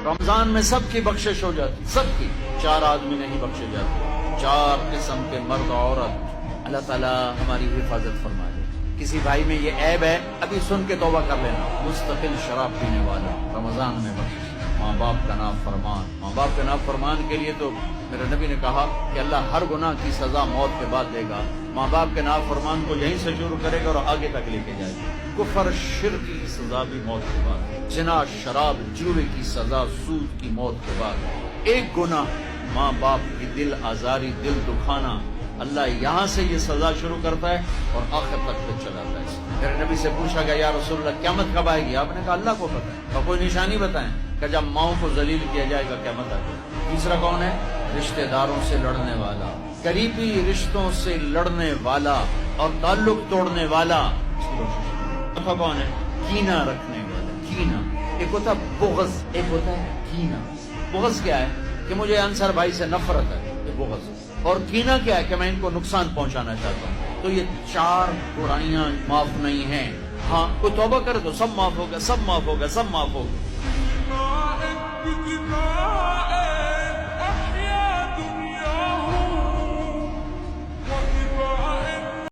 رمضان میں سب کی بخشش ہو جاتی، سب کی، 4 آدمی نہیں بخشے جاتے، 4 قسم کے مرد عورت۔ اللہ تعالیٰ ہماری حفاظت فرما دے۔ کسی بھائی میں یہ عیب ہے، ابھی سن کے توبہ کر لینا، مستقل شراب پینے والا، رمضان میں بخشش۔ ماں باپ کا نافرمان، ماں باپ کے نافرمان کے لیے تو میرے نبی نے کہا کہ اللہ ہر گناہ کی سزا موت کے بعد دے گا۔ ماں باپ کے نافرمان کو یہیں سے شروع کرے گا اور آگے تک لے کے جائے گا۔ کفر شرک کی سزا بھی موت کے بعد، زنا شراب جوئے کی سزا سود کی موت کے بعد۔ ایک گناہ ماں باپ کی دل آزاری، دل دکھانا، اللہ یہاں سے یہ سزا شروع کرتا ہے اور آخر تک پھر چلاتا ہے۔ میرے نبی سے پوچھا گیا یا رسول اللہ قیامت کب آئے گی؟ آپ نے کہا اللہ کو پتہ ہے، اور کوئی نشانی بتائیں کہ جب ماؤں کو ذلیل کیا جائے گا قیامت آئے گی۔ تیسرا کون ہے؟ رشتہ داروں سے لڑنے والا، قریبی رشتوں سے لڑنے والا اور تعلق توڑنے والا۔ چوتھا کون ہے؟ کینہ رکھنے والا، کینہ۔ ایک ہوتا ہے بغض، ایک ہوتا ہے کینہ۔ بغض کیا ہے؟ کہ مجھے انصر بھائی سے نفرت ہے، یہ بغض۔ اور کینہ کیا ہے؟ کہ میں ان کو نقصان پہنچانا چاہتا ہوں۔ تو یہ 4 برائیاں معاف نہیں ہیں۔ ہاں کوئی توبہ کرے تو سب معاف ہوگا، سب معاف ہوگا، سب معاف ہوگا۔